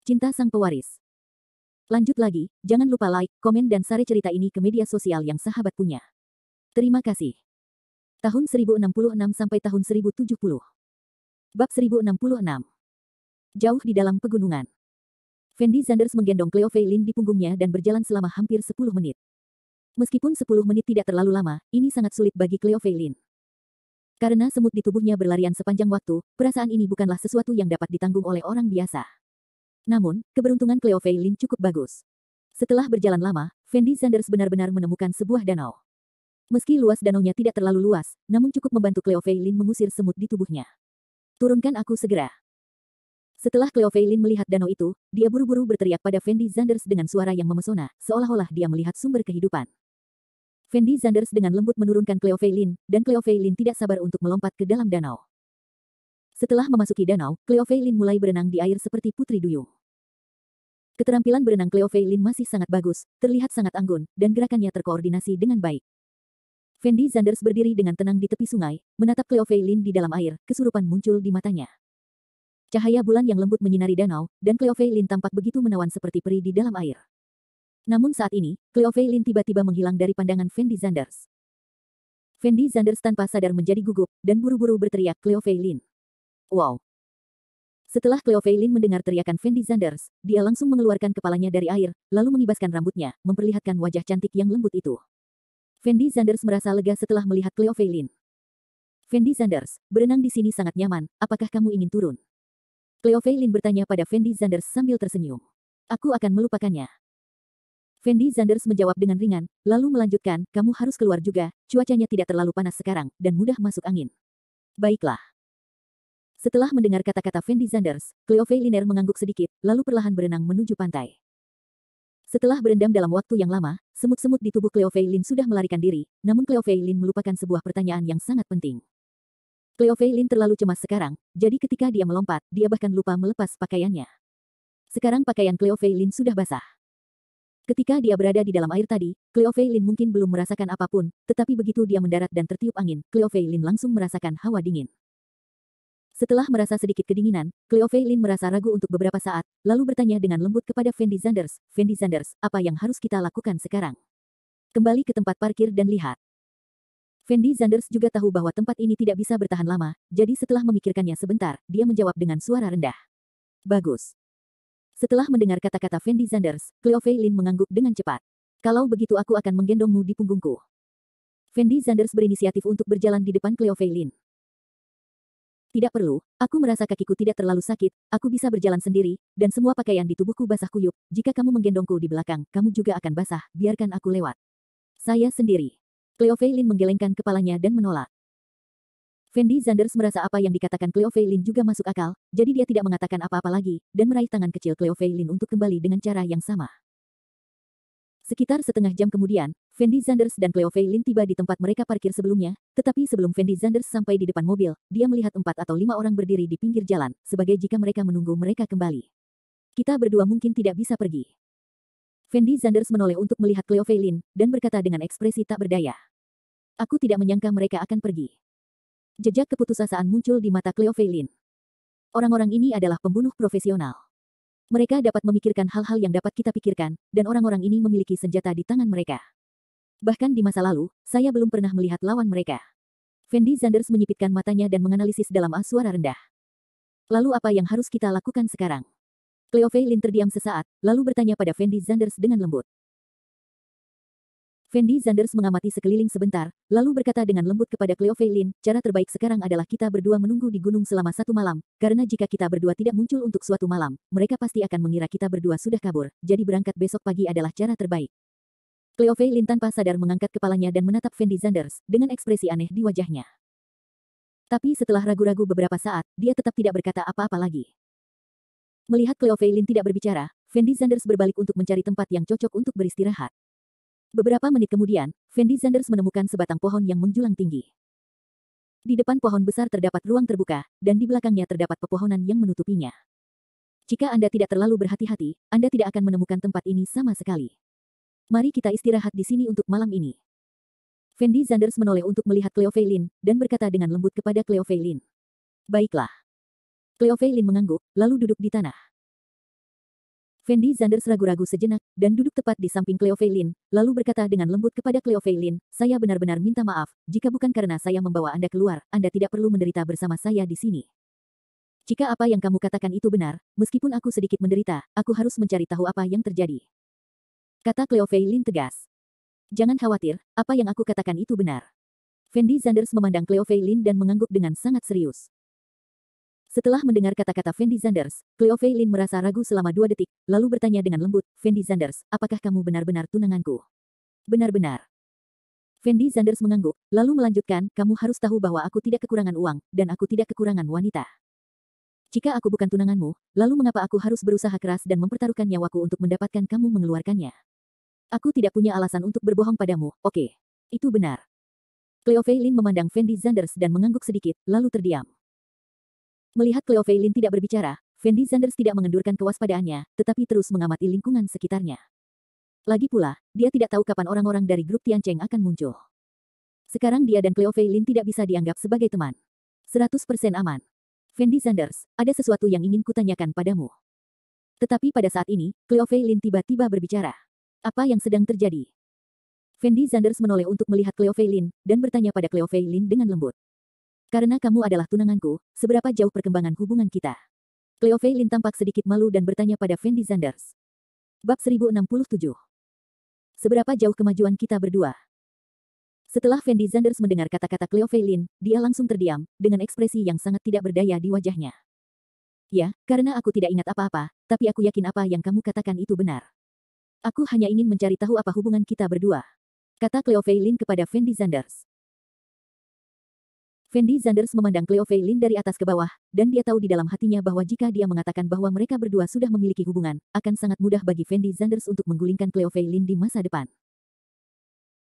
Cinta Sang Pewaris. Lanjut lagi, jangan lupa like, komen dan share cerita ini ke media sosial yang sahabat punya. Terima kasih. Tahun 1066 sampai tahun 1070. Bab 1066. Jauh di dalam pegunungan. Fendi Zanders menggendong Cleo Feilin di punggungnya dan berjalan selama hampir 10 menit. Meskipun 10 menit tidak terlalu lama, ini sangat sulit bagi Cleo Feilin. Karena semut di tubuhnya berlarian sepanjang waktu, perasaan ini bukanlah sesuatu yang dapat ditanggung oleh orang biasa. Namun, keberuntungan Cleo Feilin cukup bagus. Setelah berjalan lama, Fendi Zanders benar-benar menemukan sebuah danau. Meski luas danaunya tidak terlalu luas, namun cukup membantu Cleo Feilin mengusir semut di tubuhnya. Turunkan aku segera. Setelah Cleo Feilin melihat danau itu, dia buru-buru berteriak pada Fendi Zanders dengan suara yang memesona, seolah-olah dia melihat sumber kehidupan. Fendi Zanders dengan lembut menurunkan Cleo Feilin, dan Cleo Feilin tidak sabar untuk melompat ke dalam danau. Setelah memasuki danau, Cleo Feilin mulai berenang di air seperti putri duyung. Keterampilan berenang Cleo Feilin masih sangat bagus, terlihat sangat anggun, dan gerakannya terkoordinasi dengan baik. Fendi Zanders berdiri dengan tenang di tepi sungai, menatap Cleo Feilin di dalam air, kesurupan muncul di matanya. Cahaya bulan yang lembut menyinari danau, dan Cleo Feilin tampak begitu menawan seperti peri di dalam air. Namun saat ini, Cleo Feilin tiba-tiba menghilang dari pandangan Fendi Zanders. Fendi Zanders tanpa sadar menjadi gugup, dan buru-buru berteriak Cleo Feilin. Wow! Setelah Cleo Feilin mendengar teriakan Fendi Zanders, dia langsung mengeluarkan kepalanya dari air, lalu mengibaskan rambutnya, memperlihatkan wajah cantik yang lembut itu. Fendi Zanders merasa lega setelah melihat Cleo Feilin. Fendi Zanders, berenang di sini sangat nyaman, apakah kamu ingin turun? Cleo Feilin bertanya pada Fendi Zanders sambil tersenyum. Aku akan melupakannya. Fendi Zanders menjawab dengan ringan, lalu melanjutkan, kamu harus keluar juga, cuacanya tidak terlalu panas sekarang, dan mudah masuk angin. Baiklah. Setelah mendengar kata-kata Fendi Zanders, Cleo Feilin mengangguk sedikit, lalu perlahan berenang menuju pantai. Setelah berendam dalam waktu yang lama, semut-semut di tubuh Cleo Feilin sudah melarikan diri, namun Cleo Feilin melupakan sebuah pertanyaan yang sangat penting. Cleo Feilin terlalu cemas sekarang, jadi ketika dia melompat, dia bahkan lupa melepas pakaiannya. Sekarang pakaian Cleo Feilin sudah basah. Ketika dia berada di dalam air tadi, Cleo Feilin mungkin belum merasakan apapun, tetapi begitu dia mendarat dan tertiup angin, Cleo Feilin langsung merasakan hawa dingin. Setelah merasa sedikit kedinginan, Cleo Feilin merasa ragu untuk beberapa saat, lalu bertanya dengan lembut kepada Fendi Zanders, Fendi Zanders, apa yang harus kita lakukan sekarang? Kembali ke tempat parkir dan lihat. Fendi Zanders juga tahu bahwa tempat ini tidak bisa bertahan lama, jadi setelah memikirkannya sebentar, dia menjawab dengan suara rendah. Bagus. Setelah mendengar kata-kata Fendi Zanders, Cleo Feilin mengangguk dengan cepat. Kalau begitu aku akan menggendongmu di punggungku. Fendi Zanders berinisiatif untuk berjalan di depan Cleo Feilin. Tidak perlu, aku merasa kakiku tidak terlalu sakit, aku bisa berjalan sendiri, dan semua pakaian di tubuhku basah kuyup, jika kamu menggendongku di belakang, kamu juga akan basah, biarkan aku lewat. Saya sendiri. Cleo Feilin menggelengkan kepalanya dan menolak. Fendi Zanders merasa apa yang dikatakan Cleo Feilin juga masuk akal, jadi dia tidak mengatakan apa-apa lagi, dan meraih tangan kecil Cleo Feilin untuk kembali dengan cara yang sama. Sekitar setengah jam kemudian, Fendi Zanders dan Cleo Feilin tiba di tempat mereka parkir sebelumnya, tetapi sebelum Fendi Zanders sampai di depan mobil, dia melihat 4 atau 5 orang berdiri di pinggir jalan, sebagai jika mereka menunggu mereka kembali. Kita berdua mungkin tidak bisa pergi. Fendi Zanders menoleh untuk melihat Cleo Feilin, dan berkata dengan ekspresi tak berdaya. Aku tidak menyangka mereka akan pergi. Jejak keputusasaan muncul di mata Cleo Feilin. Orang-orang ini adalah pembunuh profesional. Mereka dapat memikirkan hal-hal yang dapat kita pikirkan, dan orang-orang ini memiliki senjata di tangan mereka. Bahkan di masa lalu, saya belum pernah melihat lawan mereka. Fendi Zanders menyipitkan matanya dan menganalisis dalam suara rendah. Lalu apa yang harus kita lakukan sekarang? Cleo Feilin terdiam sesaat, lalu bertanya pada Fendi Zanders dengan lembut. Fendi Zanders mengamati sekeliling sebentar, lalu berkata dengan lembut kepada Cleo Feilin, cara terbaik sekarang adalah kita berdua menunggu di gunung selama 1 malam, karena jika kita berdua tidak muncul untuk suatu malam, mereka pasti akan mengira kita berdua sudah kabur, jadi berangkat besok pagi adalah cara terbaik. Cleo Feilin tanpa sadar mengangkat kepalanya dan menatap Fendi Zanders, dengan ekspresi aneh di wajahnya. Tapi setelah ragu-ragu beberapa saat, dia tetap tidak berkata apa-apa lagi. Melihat Cleo Feilin tidak berbicara, Fendi Zanders berbalik untuk mencari tempat yang cocok untuk beristirahat. Beberapa menit kemudian, Fendi Zanders menemukan sebatang pohon yang menjulang tinggi. Di depan pohon besar terdapat ruang terbuka, dan di belakangnya terdapat pepohonan yang menutupinya. Jika Anda tidak terlalu berhati-hati, Anda tidak akan menemukan tempat ini sama sekali. Mari kita istirahat di sini untuk malam ini. Fendi Zanders menoleh untuk melihat Cleo Feilin, dan berkata dengan lembut kepada Cleo Feilin. Baiklah. Cleo Feilin mengangguk, lalu duduk di tanah. Fendi Zanders ragu-ragu sejenak, dan duduk tepat di samping Cleo Feilin, lalu berkata dengan lembut kepada Cleo Feilin, saya benar-benar minta maaf, jika bukan karena saya membawa Anda keluar, Anda tidak perlu menderita bersama saya di sini. Jika apa yang kamu katakan itu benar, meskipun aku sedikit menderita, aku harus mencari tahu apa yang terjadi. Kata Cleo Feilin tegas. Jangan khawatir, apa yang aku katakan itu benar. Fendi Zanders memandang Cleo Feilin dan mengangguk dengan sangat serius. Setelah mendengar kata-kata Fendi Zanders, Cleo Feilin merasa ragu selama 2 detik, lalu bertanya dengan lembut, Fendi Zanders, apakah kamu benar-benar tunanganku? Benar-benar. Fendi Zanders mengangguk, lalu melanjutkan, kamu harus tahu bahwa aku tidak kekurangan uang, dan aku tidak kekurangan wanita. Jika aku bukan tunanganmu, lalu mengapa aku harus berusaha keras dan mempertaruhkan nyawaku untuk mendapatkan kamu mengeluarkannya? Aku tidak punya alasan untuk berbohong padamu, oke. Itu benar. Cleo Feilin memandang Fendi Zanders dan mengangguk sedikit, lalu terdiam. Melihat Cleo Feilin tidak berbicara, Fendi Zanders tidak mengendurkan kewaspadaannya, tetapi terus mengamati lingkungan sekitarnya. Lagi pula, dia tidak tahu kapan orang-orang dari grup Tiancheng akan muncul. Sekarang dia dan Cleo Feilin tidak bisa dianggap sebagai teman. 100% aman. Fendi Zanders, ada sesuatu yang ingin kutanyakan padamu. Tetapi pada saat ini, Cleo Feilin tiba-tiba berbicara. Apa yang sedang terjadi? Fendi Zanders menoleh untuk melihat Cleo Feilin, dan bertanya pada Cleo Feilin dengan lembut. Karena kamu adalah tunanganku, seberapa jauh perkembangan hubungan kita? Cleo Feilin tampak sedikit malu dan bertanya pada Fendi Zanders. Bab 1067. Seberapa jauh kemajuan kita berdua? Setelah Fendi Zanders mendengar kata-kata Cleo Feilin, dia langsung terdiam, dengan ekspresi yang sangat tidak berdaya di wajahnya. Ya, karena aku tidak ingat apa-apa, tapi aku yakin apa yang kamu katakan itu benar. Aku hanya ingin mencari tahu apa hubungan kita berdua. Kata Cleo Feilin kepada Fendi Zanders. Fendi Zanders memandang Cleo Feilin dari atas ke bawah, dan dia tahu di dalam hatinya bahwa jika dia mengatakan bahwa mereka berdua sudah memiliki hubungan, akan sangat mudah bagi Fendi Zanders untuk menggulingkan Cleo Feilin di masa depan.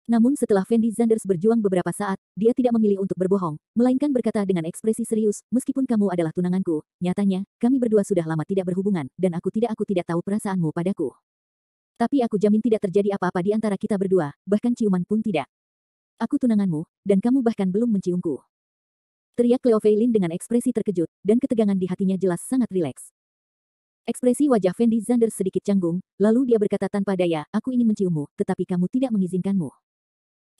Namun setelah Fendi Zanders berjuang beberapa saat, dia tidak memilih untuk berbohong, melainkan berkata dengan ekspresi serius, meskipun kamu adalah tunanganku, nyatanya, kami berdua sudah lama tidak berhubungan, dan aku tidak tahu perasaanmu padaku. Tapi aku jamin tidak terjadi apa-apa di antara kita berdua, bahkan ciuman pun tidak. Aku tunanganmu, dan kamu bahkan belum menciumku. Teriak Cleo Feilin dengan ekspresi terkejut, dan ketegangan di hatinya jelas sangat rileks. Ekspresi wajah Fendi Zanders sedikit canggung, lalu dia berkata tanpa daya, aku ingin menciummu, tetapi kamu tidak mengizinkanmu.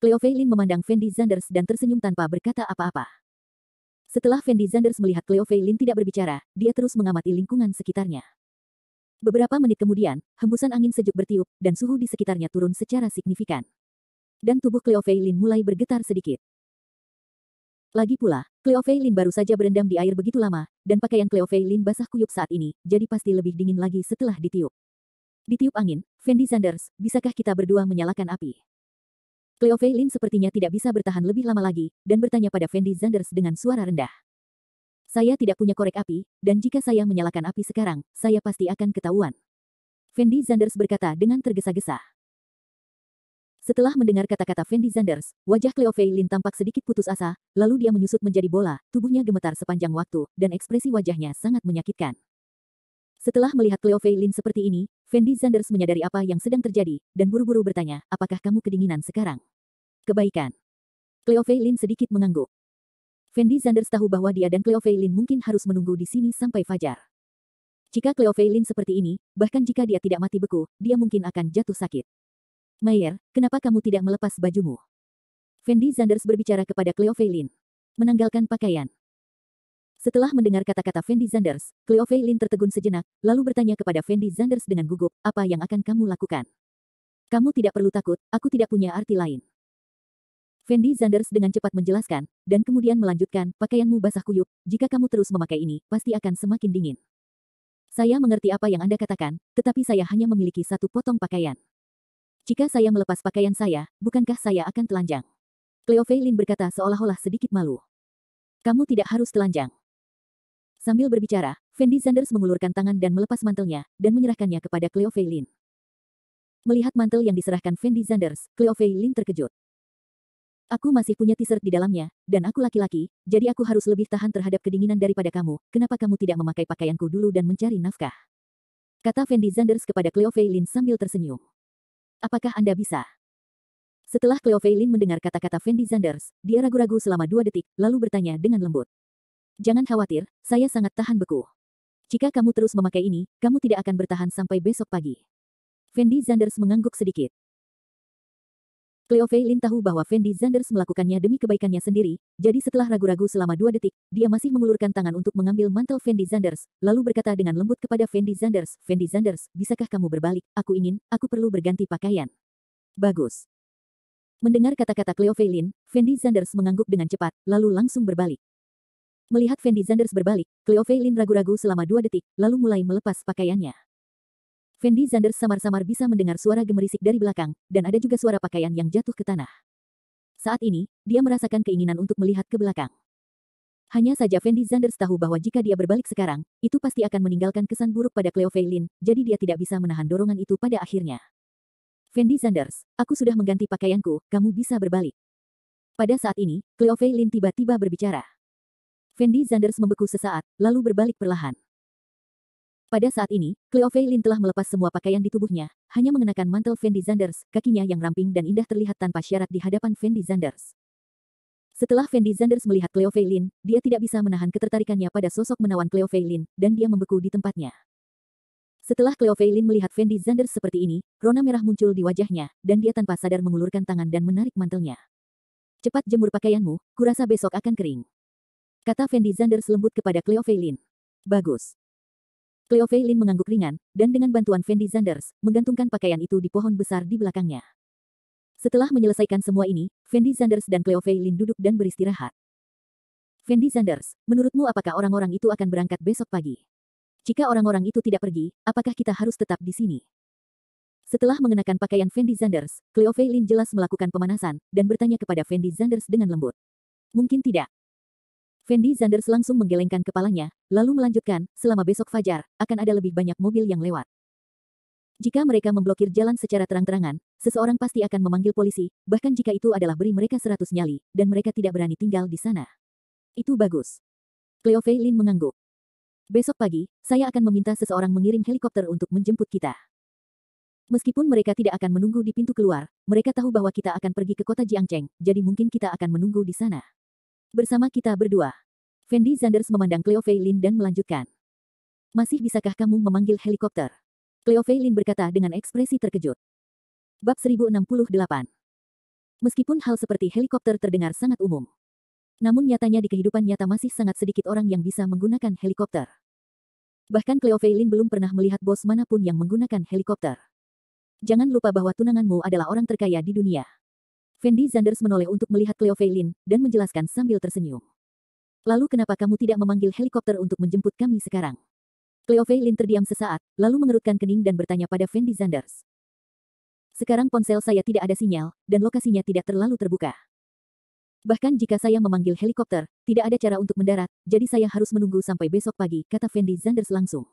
Cleo Feilin memandang Fendi Zanders dan tersenyum tanpa berkata apa-apa. Setelah Fendi Zanders melihat Cleo Feilin tidak berbicara, dia terus mengamati lingkungan sekitarnya. Beberapa menit kemudian, hembusan angin sejuk bertiup, dan suhu di sekitarnya turun secara signifikan. Dan tubuh Cleo Feilin mulai bergetar sedikit. Lagi pula, Cleo Feilin baru saja berendam di air begitu lama, dan pakaian Cleo Feilin basah kuyup saat ini, jadi pasti lebih dingin lagi setelah ditiup. Ditiup angin, Fendi Zanders, bisakah kita berdua menyalakan api? Cleo Feilin sepertinya tidak bisa bertahan lebih lama lagi, dan bertanya pada Fendi Zanders dengan suara rendah. Saya tidak punya korek api, dan jika saya menyalakan api sekarang, saya pasti akan ketahuan. Fendi Zanders berkata dengan tergesa-gesa. Setelah mendengar kata-kata Fendi Zanders, wajah Cleo Feilin tampak sedikit putus asa, lalu dia menyusut menjadi bola, tubuhnya gemetar sepanjang waktu, dan ekspresi wajahnya sangat menyakitkan. Setelah melihat Cleo Feilin seperti ini, Fendi Zanders menyadari apa yang sedang terjadi, dan buru-buru bertanya, apakah kamu kedinginan sekarang? Kebaikan. Cleo Feilin sedikit mengangguk. Fendi Zanders tahu bahwa dia dan Cleo Feilin mungkin harus menunggu di sini sampai fajar. Jika Cleo Feilin seperti ini, bahkan jika dia tidak mati beku, dia mungkin akan jatuh sakit. Mayer, kenapa kamu tidak melepas bajumu? Fendi Zanders berbicara kepada Cleo Feilin. Menanggalkan pakaian. Setelah mendengar kata-kata Fendi Zanders, Cleo Feilin tertegun sejenak, lalu bertanya kepada Fendi Zanders dengan gugup, apa yang akan kamu lakukan? Kamu tidak perlu takut, aku tidak punya arti lain. Fendi Zanders dengan cepat menjelaskan, dan kemudian melanjutkan, pakaianmu basah kuyup, jika kamu terus memakai ini, pasti akan semakin dingin. Saya mengerti apa yang Anda katakan, tetapi saya hanya memiliki satu potong pakaian. Jika saya melepas pakaian saya, bukankah saya akan telanjang? Cleo Feilin berkata seolah-olah sedikit malu. Kamu tidak harus telanjang. Sambil berbicara, Fendi Zanders mengulurkan tangan dan melepas mantelnya, dan menyerahkannya kepada Cleo Feilin. Melihat mantel yang diserahkan Fendi Zanders, Cleo Feilin terkejut. Aku masih punya t-shirt di dalamnya, dan aku laki-laki, jadi aku harus lebih tahan terhadap kedinginan daripada kamu, kenapa kamu tidak memakai pakaianku dulu dan mencari nafkah? Kata Fendi Zanders kepada Cleo Feilin sambil tersenyum. Apakah Anda bisa? Setelah Cleo Feilin mendengar kata-kata Fendi Zanders, dia ragu-ragu selama 2 detik, lalu bertanya dengan lembut. Jangan khawatir, saya sangat tahan beku. Jika kamu terus memakai ini, kamu tidak akan bertahan sampai besok pagi. Fendi Zanders mengangguk sedikit. Cleo Fei Lin tahu bahwa Fendi Zanders melakukannya demi kebaikannya sendiri, jadi setelah ragu-ragu selama 2 detik, dia masih mengulurkan tangan untuk mengambil mantel Fendi Zanders, lalu berkata dengan lembut kepada Fendi Zanders, "Fendi Zanders, bisakah kamu berbalik? Aku perlu berganti pakaian." Bagus. Mendengar kata-kata Cleo Fei Lin, Fendi Zanders mengangguk dengan cepat, lalu langsung berbalik. Melihat Fendi Zanders berbalik, Cleo Fei Lin ragu-ragu selama 2 detik, lalu mulai melepas pakaiannya. Fendi Zanders samar-samar bisa mendengar suara gemerisik dari belakang, dan ada juga suara pakaian yang jatuh ke tanah. Saat ini, dia merasakan keinginan untuk melihat ke belakang. Hanya saja Fendi Zanders tahu bahwa jika dia berbalik sekarang, itu pasti akan meninggalkan kesan buruk pada Cleo Fei Lin, jadi dia tidak bisa menahan dorongan itu pada akhirnya. Fendi Zanders, aku sudah mengganti pakaianku, kamu bisa berbalik. Pada saat ini, Cleo Fei Lin tiba-tiba berbicara. Fendi Zanders membeku sesaat, lalu berbalik perlahan. Pada saat ini, Cleo Fei Lin telah melepas semua pakaian di tubuhnya, hanya mengenakan mantel Fendi Zanders, kakinya yang ramping dan indah terlihat tanpa syarat di hadapan Fendi Zanders. Setelah Fendi Zanders melihat Cleo Fei Lin, dia tidak bisa menahan ketertarikannya pada sosok menawan Cleo Fei Lin, dan dia membeku di tempatnya. Setelah Cleo Fei Lin melihat Fendi Zanders seperti ini, rona merah muncul di wajahnya, dan dia tanpa sadar mengulurkan tangan dan menarik mantelnya. "Cepat jemur pakaianmu, kurasa besok akan kering," kata Fendi Zanders lembut kepada Cleo Fei Lin. "Bagus." Cleo Fei Lin mengangguk ringan, dan dengan bantuan Fendi Zanders, menggantungkan pakaian itu di pohon besar di belakangnya. Setelah menyelesaikan semua ini, Fendi Zanders dan Cleo Fei Lin duduk dan beristirahat. "Fendi Zanders, menurutmu apakah orang-orang itu akan berangkat besok pagi? Jika orang-orang itu tidak pergi, apakah kita harus tetap di sini?" Setelah mengenakan pakaian Fendi Zanders, Cleo Fei Lin jelas melakukan pemanasan, dan bertanya kepada Fendi Zanders dengan lembut. "Mungkin tidak." Fendi Zanders langsung menggelengkan kepalanya, lalu melanjutkan, "Selama besok fajar, akan ada lebih banyak mobil yang lewat. Jika mereka memblokir jalan secara terang-terangan, seseorang pasti akan memanggil polisi, bahkan jika itu adalah beri mereka 100 nyali, dan mereka tidak berani tinggal di sana." "Itu bagus." Cleo Fei Lin mengangguk. "Besok pagi, saya akan meminta seseorang mengirim helikopter untuk menjemput kita. Meskipun mereka tidak akan menunggu di pintu keluar, mereka tahu bahwa kita akan pergi ke kota Jiangcheng, jadi mungkin kita akan menunggu di sana. Bersama kita berdua." Fendi Zanders memandang Cleo Fei Lin dan melanjutkan. "Masih bisakah kamu memanggil helikopter?" Cleo Fei Lin berkata dengan ekspresi terkejut. Bab 1068. Meskipun hal seperti helikopter terdengar sangat umum, namun nyatanya di kehidupan nyata masih sangat sedikit orang yang bisa menggunakan helikopter. Bahkan Cleo Fei Lin belum pernah melihat bos manapun yang menggunakan helikopter. "Jangan lupa bahwa tunanganmu adalah orang terkaya di dunia." Fendi Zanders menoleh untuk melihat Cleo Fei Lin, dan menjelaskan sambil tersenyum. "Lalu kenapa kamu tidak memanggil helikopter untuk menjemput kami sekarang?" Cleo Fei Lin terdiam sesaat, lalu mengerutkan kening dan bertanya pada Fendi Zanders. "Sekarang ponsel saya tidak ada sinyal, dan lokasinya tidak terlalu terbuka. Bahkan jika saya memanggil helikopter, tidak ada cara untuk mendarat, jadi saya harus menunggu sampai besok pagi," kata Fendi Zanders langsung.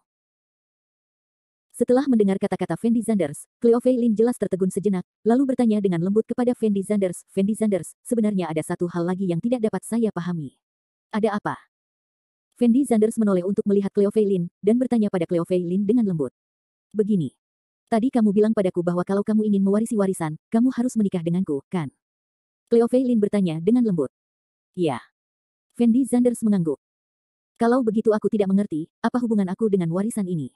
Setelah mendengar kata-kata Fendi Zanders, Cleo Fei Lin jelas tertegun sejenak, lalu bertanya dengan lembut kepada Fendi Zanders, "Fendi Zanders, sebenarnya ada satu hal lagi yang tidak dapat saya pahami. Ada apa?" Fendi Zanders menoleh untuk melihat Cleo Fei Lin, dan bertanya pada Cleo Fei Lin dengan lembut. "Begini. Tadi kamu bilang padaku bahwa kalau kamu ingin mewarisi warisan, kamu harus menikah denganku, kan?" Cleo Fei Lin bertanya dengan lembut. "Iya." Fendi Zanders mengangguk. "Kalau begitu aku tidak mengerti, apa hubungan aku dengan warisan ini?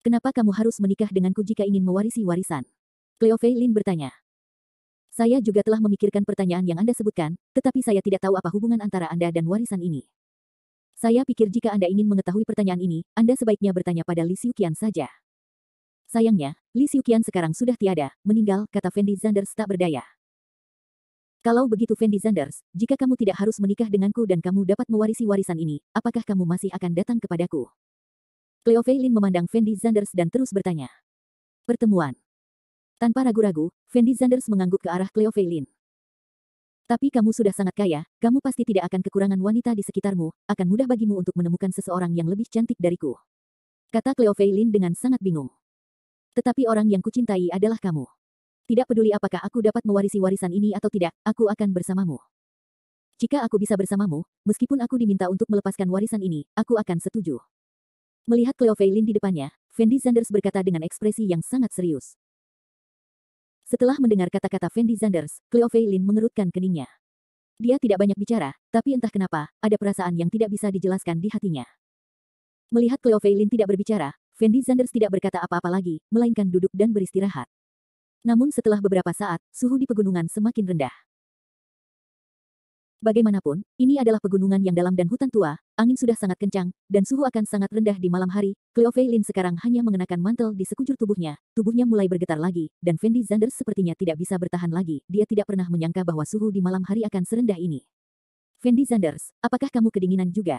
Kenapa kamu harus menikah denganku jika ingin mewarisi warisan?" Cleo Fei Lin bertanya. "Saya juga telah memikirkan pertanyaan yang Anda sebutkan, tetapi saya tidak tahu apa hubungan antara Anda dan warisan ini. Saya pikir jika Anda ingin mengetahui pertanyaan ini, Anda sebaiknya bertanya pada Li Xiuqian saja." "Sayangnya, Li Xiuqian sekarang sudah tiada, meninggal," kata Fendi Zanders tak berdaya. "Kalau begitu Fendi Zanders, jika kamu tidak harus menikah denganku dan kamu dapat mewarisi warisan ini, apakah kamu masih akan datang kepadaku?" Cleo Fei Lin memandang Fendi Zanders dan terus bertanya. "Pertemuan." Tanpa ragu-ragu, Fendi Zanders mengangguk ke arah Cleo Fei Lin. "Tapi kamu sudah sangat kaya, kamu pasti tidak akan kekurangan wanita di sekitarmu, akan mudah bagimu untuk menemukan seseorang yang lebih cantik dariku," kata Cleo Fei Lin dengan sangat bingung. "Tetapi orang yang kucintai adalah kamu. Tidak peduli apakah aku dapat mewarisi warisan ini atau tidak, aku akan bersamamu. Jika aku bisa bersamamu, meskipun aku diminta untuk melepaskan warisan ini, aku akan setuju." Melihat Cleo Fei Lin di depannya, Fendi Zanders berkata dengan ekspresi yang sangat serius. Setelah mendengar kata-kata Fendi Zanders, Cleo Fei Lin mengerutkan keningnya. Dia tidak banyak bicara, tapi entah kenapa, ada perasaan yang tidak bisa dijelaskan di hatinya. Melihat Cleo Feilin tidak berbicara, Fendi Zanders tidak berkata apa-apa lagi, melainkan duduk dan beristirahat. Namun setelah beberapa saat, suhu di pegunungan semakin rendah. Bagaimanapun, ini adalah pegunungan yang dalam dan hutan tua, angin sudah sangat kencang, dan suhu akan sangat rendah di malam hari. Cleo Feilin sekarang hanya mengenakan mantel di sekujur tubuhnya mulai bergetar lagi, dan Fendi Zanders sepertinya tidak bisa bertahan lagi. Dia tidak pernah menyangka bahwa suhu di malam hari akan serendah ini. Fendi Zanders, apakah kamu kedinginan juga?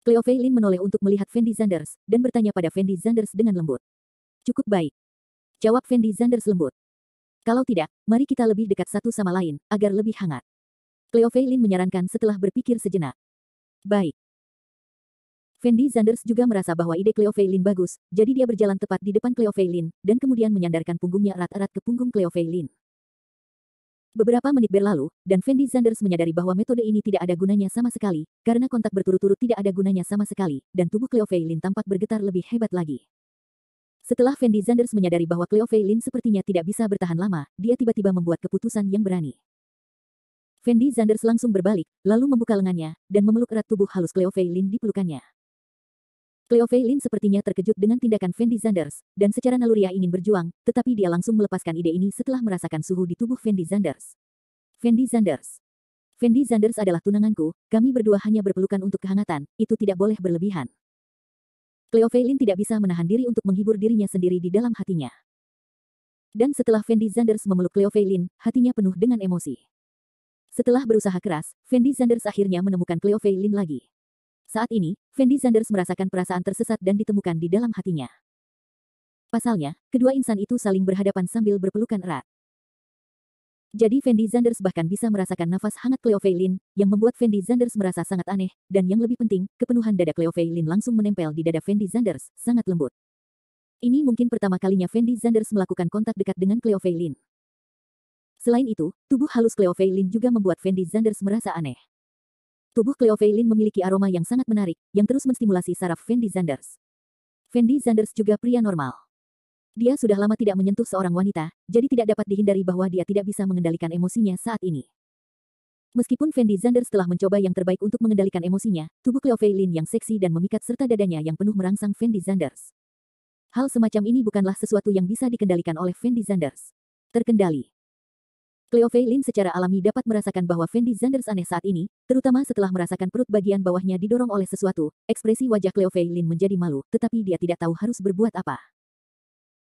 Cleo Feilin menoleh untuk melihat Fendi Zanders, dan bertanya pada Fendi Zanders dengan lembut. Cukup baik. Jawab Fendi Zanders lembut. Kalau tidak, mari kita lebih dekat satu sama lain, agar lebih hangat. Cleo Feilin menyarankan setelah berpikir sejenak. Baik. Fendi Zanders juga merasa bahwa ide Cleo Feilin bagus, jadi dia berjalan tepat di depan Cleo Feilin, dan kemudian menyandarkan punggungnya erat-erat ke punggung Cleo Feilin. Beberapa menit berlalu, dan Fendi Zanders menyadari bahwa metode ini tidak ada gunanya sama sekali, karena kontak berturut-turut tidak ada gunanya sama sekali, dan tubuh Cleo Feilin tampak bergetar lebih hebat lagi. Setelah Fendi Zanders menyadari bahwa Cleo Feilin sepertinya tidak bisa bertahan lama, dia tiba-tiba membuat keputusan yang berani. Fendi Zanders langsung berbalik, lalu membuka lengannya, dan memeluk erat tubuh halus Cleo Feilin di pelukannya. Cleo Feilin sepertinya terkejut dengan tindakan Fendi Zanders, dan secara naluriah ingin berjuang, tetapi dia langsung melepaskan ide ini setelah merasakan suhu di tubuh Fendi Zanders. Fendi Zanders. Fendi Zanders adalah tunanganku, kami berdua hanya berpelukan untuk kehangatan, itu tidak boleh berlebihan. Cleo Feilin tidak bisa menahan diri untuk menghibur dirinya sendiri di dalam hatinya. Dan setelah Fendi Zanders memeluk Cleo Feilin, hatinya penuh dengan emosi. Setelah berusaha keras, Fendi Zanders akhirnya menemukan Cleo Feilin lagi. Saat ini, Fendi Zanders merasakan perasaan tersesat dan ditemukan di dalam hatinya. Pasalnya, kedua insan itu saling berhadapan sambil berpelukan erat. Jadi Fendi Zanders bahkan bisa merasakan nafas hangat Cleo Feilin, yang membuat Fendi Zanders merasa sangat aneh, dan yang lebih penting, kepenuhan dada Cleo Feilin langsung menempel di dada Fendi Zanders, sangat lembut. Ini mungkin pertama kalinya Fendi Zanders melakukan kontak dekat dengan Cleo Feilin. Selain itu, tubuh halus Cleo Feilin juga membuat Fendi Zanders merasa aneh. Tubuh Cleo Feilin memiliki aroma yang sangat menarik, yang terus menstimulasi saraf Fendi Zanders. Fendi Zanders juga pria normal. Dia sudah lama tidak menyentuh seorang wanita, jadi tidak dapat dihindari bahwa dia tidak bisa mengendalikan emosinya saat ini. Meskipun Fendi Zanders telah mencoba yang terbaik untuk mengendalikan emosinya, tubuh Cleo Feilin yang seksi dan memikat serta dadanya yang penuh merangsang Fendi Zanders. Hal semacam ini bukanlah sesuatu yang bisa dikendalikan oleh Fendi Zanders. Terkendali. Cleo Feilin secara alami dapat merasakan bahwa Fendi Zanders aneh saat ini, terutama setelah merasakan perut bagian bawahnya didorong oleh sesuatu. Ekspresi wajah Cleo Feilin menjadi malu, tetapi dia tidak tahu harus berbuat apa.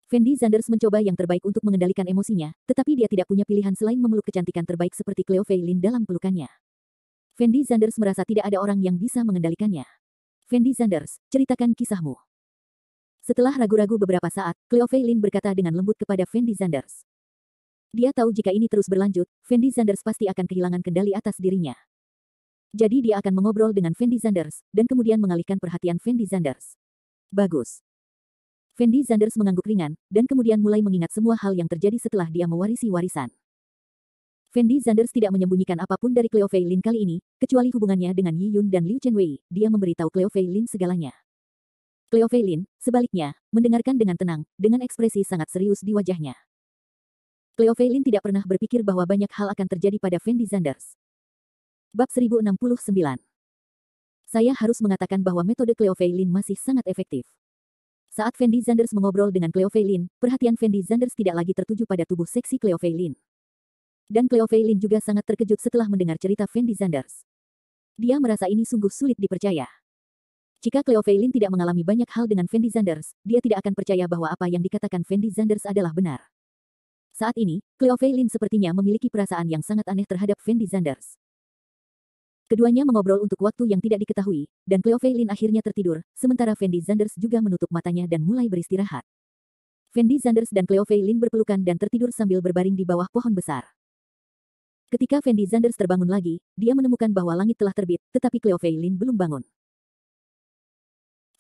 Fendi Zanders mencoba yang terbaik untuk mengendalikan emosinya, tetapi dia tidak punya pilihan selain memeluk kecantikan terbaik seperti Cleo Feilin dalam pelukannya. Fendi Zanders merasa tidak ada orang yang bisa mengendalikannya. Fendi Zanders, ceritakan kisahmu. Setelah ragu-ragu beberapa saat, Cleo Feilin berkata dengan lembut kepada Fendi Zanders. Dia tahu jika ini terus berlanjut, Fendi Zanders pasti akan kehilangan kendali atas dirinya. Jadi dia akan mengobrol dengan Fendi Zanders, dan kemudian mengalihkan perhatian Fendi Zanders. Bagus. Fendi Zanders mengangguk ringan, dan kemudian mulai mengingat semua hal yang terjadi setelah dia mewarisi warisan. Fendi Zanders tidak menyembunyikan apapun dari Cleo Feilin kali ini, kecuali hubungannya dengan Yi Yun dan Liu Chenwei. Dia memberitahu Cleo Feilin segalanya. Cleo Feilin, sebaliknya, mendengarkan dengan tenang, dengan ekspresi sangat serius di wajahnya. Cleo Feilin tidak pernah berpikir bahwa banyak hal akan terjadi pada Fendi Zanders. Bab 1069. Saya harus mengatakan bahwa metode Cleo Feilin masih sangat efektif. Saat Fendi Zanders mengobrol dengan Cleo Feilin, perhatian Fendi Zanders tidak lagi tertuju pada tubuh seksi Cleo Feilin. Dan Cleo Feilin juga sangat terkejut setelah mendengar cerita Fendi Zanders. Dia merasa ini sungguh sulit dipercaya. Jika Cleo Feilin tidak mengalami banyak hal dengan Fendi Zanders, dia tidak akan percaya bahwa apa yang dikatakan Fendi Zanders adalah benar. Saat ini, Cleo Feilin sepertinya memiliki perasaan yang sangat aneh terhadap Fendi Zanders. Keduanya mengobrol untuk waktu yang tidak diketahui, dan Cleo Feilin akhirnya tertidur, sementara Fendi Zanders juga menutup matanya dan mulai beristirahat. Fendi Zanders dan Cleo Feilin berpelukan dan tertidur sambil berbaring di bawah pohon besar. Ketika Fendi Zanders terbangun lagi, dia menemukan bahwa langit telah terbit, tetapi Cleo Feilin belum bangun.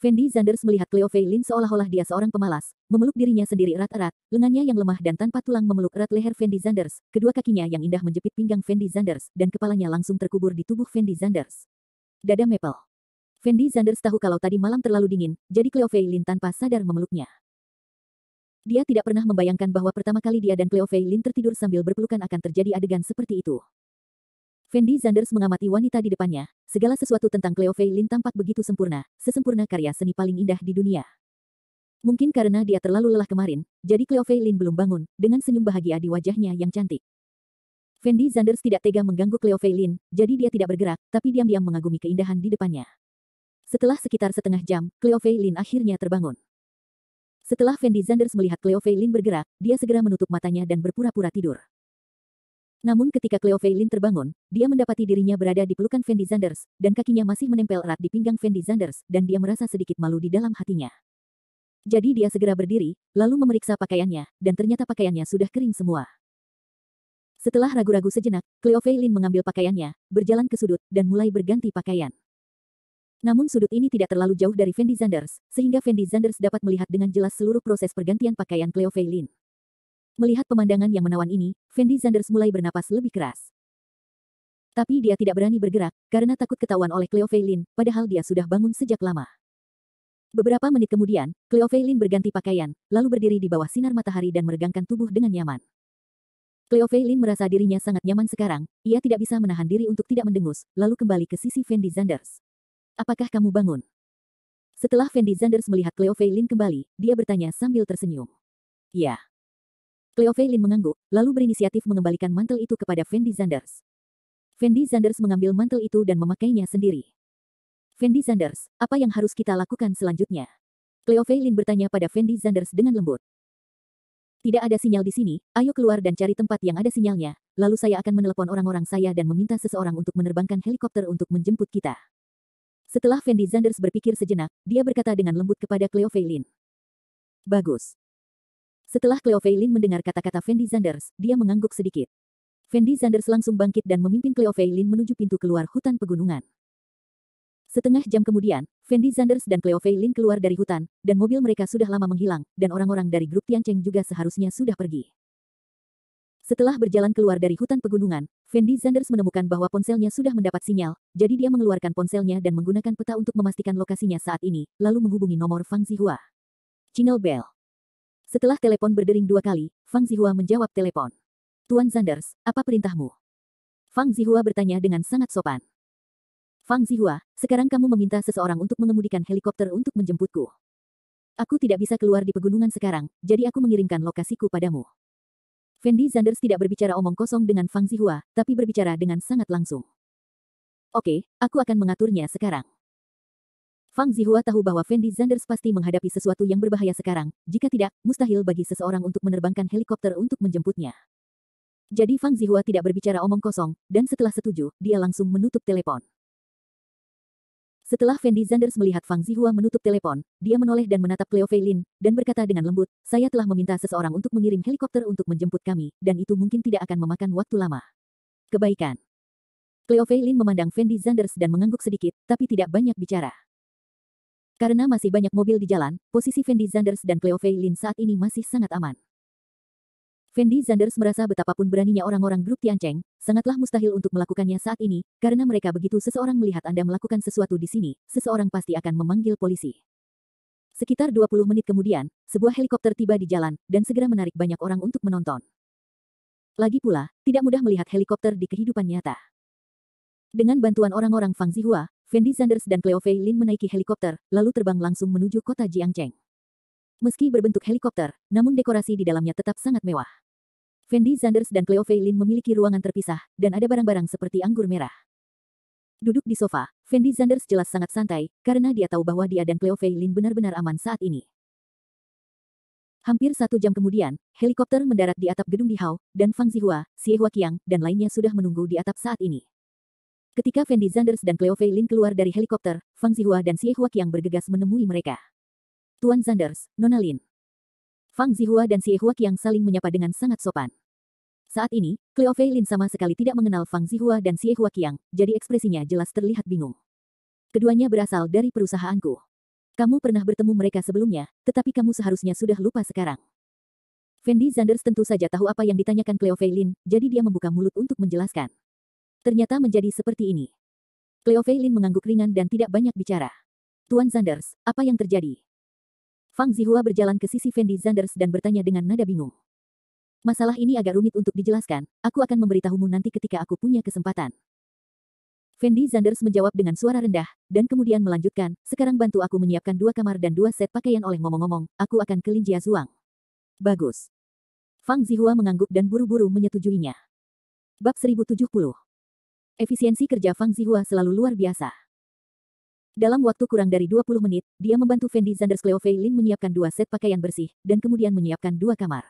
Fendi Zanders melihat Cleo Feilin seolah-olah dia seorang pemalas, memeluk dirinya sendiri erat-erat, lengannya yang lemah dan tanpa tulang memeluk erat leher Fendi Zanders, kedua kakinya yang indah menjepit pinggang Fendi Zanders, dan kepalanya langsung terkubur di tubuh Fendi Zanders. Dada Maple. Fendi Zanders tahu kalau tadi malam terlalu dingin, jadi Cleo Feilin tanpa sadar memeluknya. Dia tidak pernah membayangkan bahwa pertama kali dia dan Cleo Feilin tertidur sambil berpelukan akan terjadi adegan seperti itu. Fendi Zanders mengamati wanita di depannya. Segala sesuatu tentang Cleo Fei Lin tampak begitu sempurna, sesempurna karya seni paling indah di dunia. Mungkin karena dia terlalu lelah kemarin, jadi Cleo Fei Lin belum bangun, dengan senyum bahagia di wajahnya yang cantik. Fendi Zanders tidak tega mengganggu Cleo Fei Lin, jadi dia tidak bergerak, tapi diam-diam mengagumi keindahan di depannya. Setelah sekitar setengah jam, Cleo Fei Lin akhirnya terbangun. Setelah Fendi Zanders melihat Cleo Fei Lin bergerak, dia segera menutup matanya dan berpura-pura tidur. Namun ketika Cleo Fei Lin terbangun, dia mendapati dirinya berada di pelukan Fendi Zanders, dan kakinya masih menempel erat di pinggang Fendi Zanders, dan dia merasa sedikit malu di dalam hatinya. Jadi dia segera berdiri, lalu memeriksa pakaiannya, dan ternyata pakaiannya sudah kering semua. Setelah ragu-ragu sejenak, Cleo Fei Lin mengambil pakaiannya, berjalan ke sudut, dan mulai berganti pakaian. Namun sudut ini tidak terlalu jauh dari Fendi Zanders, sehingga Fendi Zanders dapat melihat dengan jelas seluruh proses pergantian pakaian Cleo Fei Lin. Melihat pemandangan yang menawan ini, Fendi Zanders mulai bernapas lebih keras. Tapi dia tidak berani bergerak, karena takut ketahuan oleh Cleo Fei Lin, padahal dia sudah bangun sejak lama. Beberapa menit kemudian, Cleo Fei Lin berganti pakaian, lalu berdiri di bawah sinar matahari dan meregangkan tubuh dengan nyaman. Cleo Fei Lin merasa dirinya sangat nyaman sekarang, ia tidak bisa menahan diri untuk tidak mendengus, lalu kembali ke sisi Fendi Zanders. Apakah kamu bangun? Setelah Fendi Zanders melihat Cleo Fei Lin kembali, dia bertanya sambil tersenyum. Ya. Cleo Fei Lin mengangguk, lalu berinisiatif mengembalikan mantel itu kepada Fendi Zanders. Fendi Zanders mengambil mantel itu dan memakainya sendiri. Fendi Zanders, apa yang harus kita lakukan selanjutnya? Cleo Fei Lin bertanya pada Fendi Zanders dengan lembut. Tidak ada sinyal di sini, ayo keluar dan cari tempat yang ada sinyalnya, lalu saya akan menelepon orang-orang saya dan meminta seseorang untuk menerbangkan helikopter untuk menjemput kita. Setelah Fendi Zanders berpikir sejenak, dia berkata dengan lembut kepada Cleo Fei Lin. Bagus. Setelah Cleo Fei Lin mendengar kata-kata Fendi Zanders, dia mengangguk sedikit. Fendi Zanders langsung bangkit dan memimpin Cleo Fei Lin menuju pintu keluar hutan pegunungan. Setengah jam kemudian, Fendi Zanders dan Cleo Fei Lin keluar dari hutan, dan mobil mereka sudah lama menghilang, dan orang-orang dari grup Tiancheng juga seharusnya sudah pergi. Setelah berjalan keluar dari hutan pegunungan, Fendi Zanders menemukan bahwa ponselnya sudah mendapat sinyal, jadi dia mengeluarkan ponselnya dan menggunakan peta untuk memastikan lokasinya saat ini, lalu menghubungi nomor Fang Zihua. Jingle bell. Setelah telepon berdering 2 kali, Fang Zihua menjawab telepon. Tuan Zanders, apa perintahmu? Fang Zihua bertanya dengan sangat sopan. Fang Zihua, sekarang kamu meminta seseorang untuk mengemudikan helikopter untuk menjemputku. Aku tidak bisa keluar di pegunungan sekarang, jadi aku mengirimkan lokasiku padamu. Fendi Zanders tidak berbicara omong kosong dengan Fang Zihua, tapi berbicara dengan sangat langsung. Oke, aku akan mengaturnya sekarang. Fang Zihua tahu bahwa Fendi Zanders pasti menghadapi sesuatu yang berbahaya sekarang, jika tidak, mustahil bagi seseorang untuk menerbangkan helikopter untuk menjemputnya. Jadi Fang Zihua tidak berbicara omong kosong, dan setelah setuju, dia langsung menutup telepon. Setelah Fendi Zanders melihat Fang Zihua menutup telepon, dia menoleh dan menatap Cleo Fei Lin, dan berkata dengan lembut, saya telah meminta seseorang untuk mengirim helikopter untuk menjemput kami, dan itu mungkin tidak akan memakan waktu lama. Kebaikan. Cleo Fei Lin memandang Fendi Zanders dan mengangguk sedikit, tapi tidak banyak bicara. Karena masih banyak mobil di jalan, posisi Fendi Zanders dan Cleo Fei Lin saat ini masih sangat aman. Fendi Zanders merasa betapapun beraninya orang-orang grup Tiancheng, sangatlah mustahil untuk melakukannya saat ini, karena mereka begitu seseorang melihat Anda melakukan sesuatu di sini, seseorang pasti akan memanggil polisi. Sekitar 20 menit kemudian, sebuah helikopter tiba di jalan, dan segera menarik banyak orang untuk menonton. Lagi pula, tidak mudah melihat helikopter di kehidupan nyata. Dengan bantuan orang-orang Fang Zihua, Fendi Zanders dan Cleo Fei Lin menaiki helikopter, lalu terbang langsung menuju kota Jiangcheng. Meski berbentuk helikopter, namun dekorasi di dalamnya tetap sangat mewah. Fendi Zanders dan Cleo Fei Lin memiliki ruangan terpisah, dan ada barang-barang seperti anggur merah. Duduk di sofa, Fendi Zanders jelas sangat santai, karena dia tahu bahwa dia dan Cleo Fei Lin benar-benar aman saat ini. Hampir 1 jam kemudian, helikopter mendarat di atap gedung Dihao, dan Fang Zihua, Xie Huaqiang, dan lainnya sudah menunggu di atap saat ini. Ketika Fendi Zanders dan Cleo Fei Lin keluar dari helikopter, Fang Zihua dan Xie Huaqiang bergegas menemui mereka. Tuan Zanders, Nona Lin. Fang Zihua dan Xie Huaqiang saling menyapa dengan sangat sopan. Saat ini, Cleo Fei Lin sama sekali tidak mengenal Fang Zihua dan Xie Huaqiang, jadi ekspresinya jelas terlihat bingung. Keduanya berasal dari perusahaanku. Kamu pernah bertemu mereka sebelumnya, tetapi kamu seharusnya sudah lupa sekarang. Fendi Zanders tentu saja tahu apa yang ditanyakan Cleo Fei Lin, jadi dia membuka mulut untuk menjelaskan. Ternyata menjadi seperti ini. Cleo Fei Lin mengangguk ringan dan tidak banyak bicara. Tuan Zanders, apa yang terjadi? Fang Zihua berjalan ke sisi Fendi Zanders dan bertanya dengan nada bingung. Masalah ini agak rumit untuk dijelaskan, aku akan memberitahumu nanti ketika aku punya kesempatan. Fendi Zanders menjawab dengan suara rendah, dan kemudian melanjutkan, sekarang bantu aku menyiapkan 2 kamar dan 2 set pakaian oleh ngomong-ngomong, aku akan ke Lin Jiazuang. Bagus. Fang Zihua mengangguk dan buru-buru menyetujuinya. Bab 1070. Efisiensi kerja Fang Zihua selalu luar biasa. Dalam waktu kurang dari 20 menit, dia membantu Fendi Zanders Cleo Fei Lin menyiapkan 2 set pakaian bersih, dan kemudian menyiapkan 2 kamar.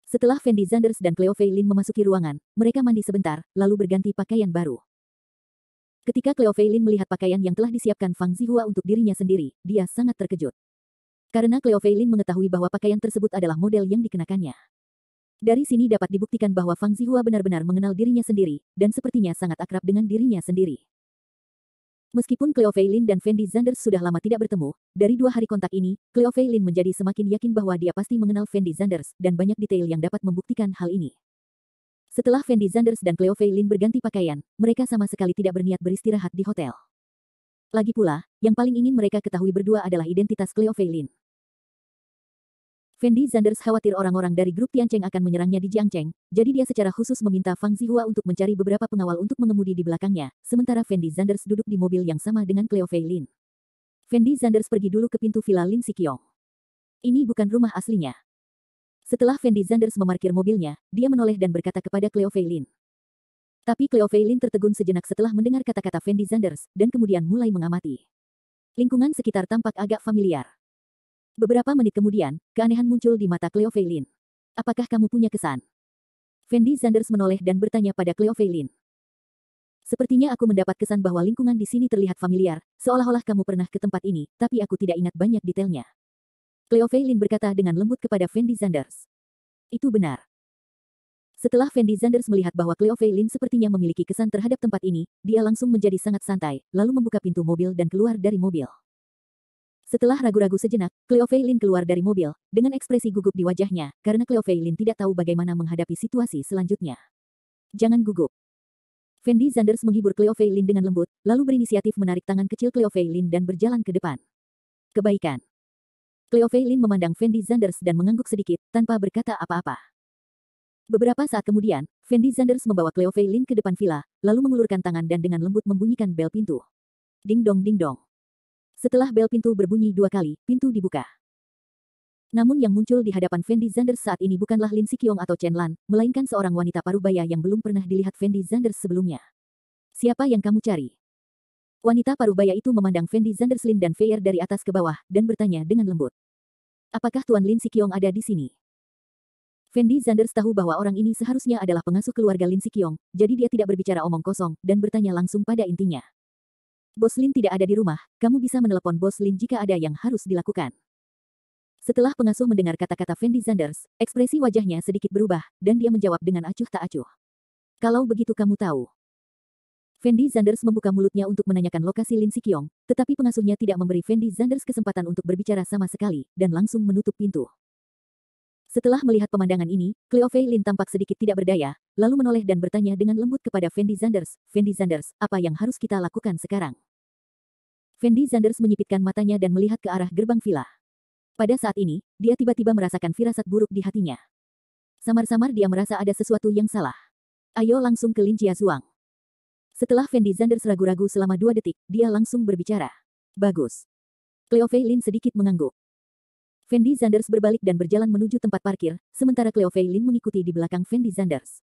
Setelah Fendi Zanders dan Cleo Fei Lin memasuki ruangan, mereka mandi sebentar, lalu berganti pakaian baru. Ketika Cleo Fei Lin melihat pakaian yang telah disiapkan Fang Zihua untuk dirinya sendiri, dia sangat terkejut. Karena Cleo Fei Lin mengetahui bahwa pakaian tersebut adalah model yang dikenakannya. Dari sini dapat dibuktikan bahwa Fang Zihua benar-benar mengenal dirinya sendiri, dan sepertinya sangat akrab dengan dirinya sendiri. Meskipun Cleo Fei Lin dan Fendi Zanders sudah lama tidak bertemu, dari 2 hari kontak ini, Cleo Fei Lin menjadi semakin yakin bahwa dia pasti mengenal Fendi Zanders, dan banyak detail yang dapat membuktikan hal ini. Setelah Fendi Zanders dan Cleo Fei Lin berganti pakaian, mereka sama sekali tidak berniat beristirahat di hotel. Lagi pula, yang paling ingin mereka ketahui berdua adalah identitas Cleo Fei Lin. Fendi Zanders khawatir orang-orang dari grup Tiancheng akan menyerangnya di Jiangcheng, jadi dia secara khusus meminta Fang Zihua untuk mencari beberapa pengawal untuk mengemudi di belakangnya, sementara Fendi Zanders duduk di mobil yang sama dengan Cleo Fei Lin. Fendi Zanders pergi dulu ke pintu villa Lin Siqiong. Ini bukan rumah aslinya. Setelah Fendi Zanders memarkir mobilnya, dia menoleh dan berkata kepada Cleo Fei Lin. Tapi Cleo Fei Lin tertegun sejenak setelah mendengar kata-kata Fendi Zanders, dan kemudian mulai mengamati. Lingkungan sekitar tampak agak familiar. Beberapa menit kemudian, keanehan muncul di mata Cleo Fei Lin. Apakah kamu punya kesan? Fendi Zanders menoleh dan bertanya pada Cleo Fei Lin. Sepertinya aku mendapat kesan bahwa lingkungan di sini terlihat familiar, seolah-olah kamu pernah ke tempat ini, tapi aku tidak ingat banyak detailnya. Cleo Fei Lin berkata dengan lembut kepada Fendi Zanders. Itu benar. Setelah Fendi Zanders melihat bahwa Cleo Fei Lin sepertinya memiliki kesan terhadap tempat ini, dia langsung menjadi sangat santai, lalu membuka pintu mobil dan keluar dari mobil. Setelah ragu-ragu sejenak, Cleo Fei Lin keluar dari mobil, dengan ekspresi gugup di wajahnya, karena Cleo Fei Lin tidak tahu bagaimana menghadapi situasi selanjutnya. Jangan gugup. Fendi Zanders menghibur Cleo Fei Lin dengan lembut, lalu berinisiatif menarik tangan kecil Cleo Fei Lin dan berjalan ke depan. Kebaikan. Cleo Fei Lin memandang Fendi Zanders dan mengangguk sedikit, tanpa berkata apa-apa. Beberapa saat kemudian, Fendi Zanders membawa Cleo Fei Lin ke depan villa, lalu mengulurkan tangan dan dengan lembut membunyikan bel pintu. Ding dong ding dong. Setelah bel pintu berbunyi 2 kali, pintu dibuka. Namun yang muncul di hadapan Fendi Zanders saat ini bukanlah Lin Siqiong atau Chen Lan, melainkan seorang wanita parubaya yang belum pernah dilihat Fendi Zanders sebelumnya. Siapa yang kamu cari? Wanita parubaya itu memandang Fendi Zanders Lin dan Feier dari atas ke bawah, dan bertanya dengan lembut. Apakah Tuan Lin Siqiong ada di sini? Fendi Zanders tahu bahwa orang ini seharusnya adalah pengasuh keluarga Lin Siqiong, jadi dia tidak berbicara omong kosong, dan bertanya langsung pada intinya. Bos Lin tidak ada di rumah, kamu bisa menelepon Bos Lin jika ada yang harus dilakukan. Setelah pengasuh mendengar kata-kata Fendi Zanders, ekspresi wajahnya sedikit berubah, dan dia menjawab dengan acuh tak acuh. Kalau begitu kamu tahu. Fendi Zanders membuka mulutnya untuk menanyakan lokasi Lin Siqiong, tetapi pengasuhnya tidak memberi Fendi Zanders kesempatan untuk berbicara sama sekali, dan langsung menutup pintu. Setelah melihat pemandangan ini, Cleo Fei Lin tampak sedikit tidak berdaya, lalu menoleh dan bertanya dengan lembut kepada Fendi Zanders, Fendi Zanders, apa yang harus kita lakukan sekarang? Fendi Zanders menyipitkan matanya dan melihat ke arah gerbang villa. Pada saat ini, dia tiba-tiba merasakan firasat buruk di hatinya. Samar-samar dia merasa ada sesuatu yang salah. Ayo langsung ke Lin Jiazuang. Setelah Fendi Zanders ragu-ragu selama 2 detik, dia langsung berbicara. Bagus. Cleo Fei Lin sedikit mengangguk. Fendi Zanders berbalik dan berjalan menuju tempat parkir, sementara Cleo Fei Lin mengikuti di belakang Fendi Zanders.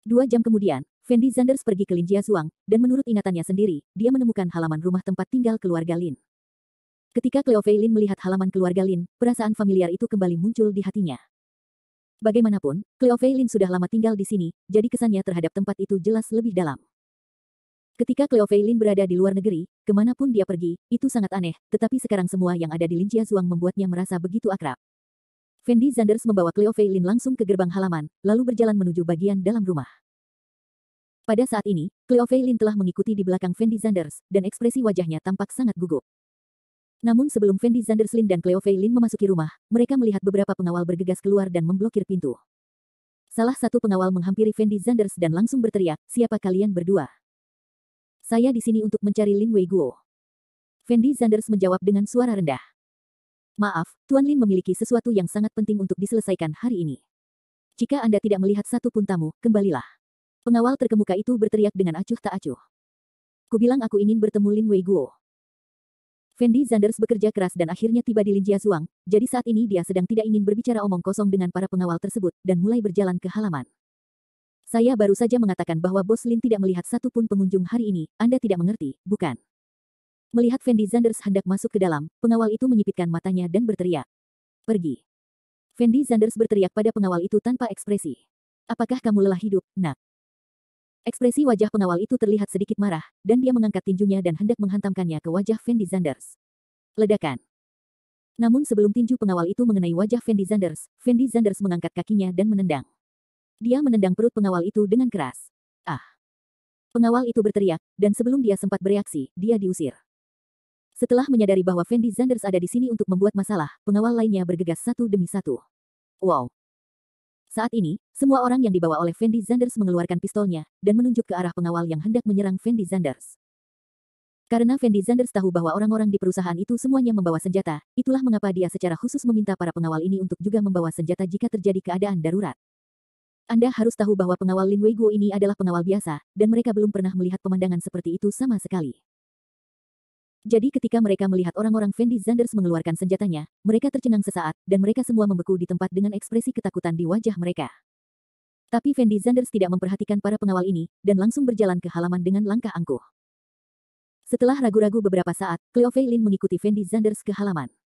2 jam kemudian, Fendi Zanders pergi ke Lin Jiazuang, dan menurut ingatannya sendiri, dia menemukan halaman rumah tempat tinggal keluarga Lin. Ketika Cleo Fei Lin melihat halaman keluarga Lin, perasaan familiar itu kembali muncul di hatinya. Bagaimanapun, Cleo Fei Lin sudah lama tinggal di sini, jadi kesannya terhadap tempat itu jelas lebih dalam. Ketika Cleo Fei Lin berada di luar negeri, kemanapun dia pergi, itu sangat aneh, tetapi sekarang semua yang ada di Lin Jiazuang membuatnya merasa begitu akrab. Fendi Zanders membawa Cleo Fei Lin langsung ke gerbang halaman, lalu berjalan menuju bagian dalam rumah. Pada saat ini, Cleo Fei Lin telah mengikuti di belakang Fendi Zanders, dan ekspresi wajahnya tampak sangat gugup. Namun sebelum Fendi Zanders Lin dan Cleo Fei Lin memasuki rumah, mereka melihat beberapa pengawal bergegas keluar dan memblokir pintu. Salah satu pengawal menghampiri Fendi Zanders dan langsung berteriak, siapa kalian berdua? Saya di sini untuk mencari Lin Weiguo. Fendi Zanders menjawab dengan suara rendah. Maaf, Tuan Lin memiliki sesuatu yang sangat penting untuk diselesaikan hari ini. Jika Anda tidak melihat satu pun tamu, kembalilah. Pengawal terkemuka itu berteriak dengan acuh tak acuh. Aku bilang aku ingin bertemu Lin Weiguo. Fendi Zanders bekerja keras dan akhirnya tiba di Lin Jiazuang, jadi saat ini dia sedang tidak ingin berbicara omong kosong dengan para pengawal tersebut, dan mulai berjalan ke halaman. Saya baru saja mengatakan bahwa Bos Lin tidak melihat satupun pengunjung hari ini, Anda tidak mengerti, bukan? Melihat Fendi Zanders hendak masuk ke dalam, pengawal itu menyipitkan matanya dan berteriak. Pergi. Fendi Zanders berteriak pada pengawal itu tanpa ekspresi. Apakah kamu lelah hidup, nak? Ekspresi wajah pengawal itu terlihat sedikit marah, dan dia mengangkat tinjunya dan hendak menghantamkannya ke wajah Fendi Zanders. Ledakan. Namun sebelum tinju pengawal itu mengenai wajah Fendi Zanders mengangkat kakinya dan menendang. Dia menendang perut pengawal itu dengan keras. Ah! Pengawal itu berteriak, dan sebelum dia sempat bereaksi, dia diusir. Setelah menyadari bahwa Fendi Zanders ada di sini untuk membuat masalah, pengawal lainnya bergegas satu demi satu. Wow! Saat ini, semua orang yang dibawa oleh Fendi Zanders mengeluarkan pistolnya, dan menunjuk ke arah pengawal yang hendak menyerang Fendi Zanders. Karena Fendi Zanders tahu bahwa orang-orang di perusahaan itu semuanya membawa senjata, itulah mengapa dia secara khusus meminta para pengawal ini untuk juga membawa senjata jika terjadi keadaan darurat. Anda harus tahu bahwa pengawal Lin Weiguo ini adalah pengawal biasa, dan mereka belum pernah melihat pemandangan seperti itu sama sekali. Jadi ketika mereka melihat orang-orang Fendi Zanders mengeluarkan senjatanya, mereka tercengang sesaat, dan mereka semua membeku di tempat dengan ekspresi ketakutan di wajah mereka. Tapi Fendi Zanders tidak memperhatikan para pengawal ini, dan langsung berjalan ke halaman dengan langkah angkuh. Setelah ragu-ragu beberapa saat, Cleo Fei Lin mengikuti Fendi Zanders ke halaman.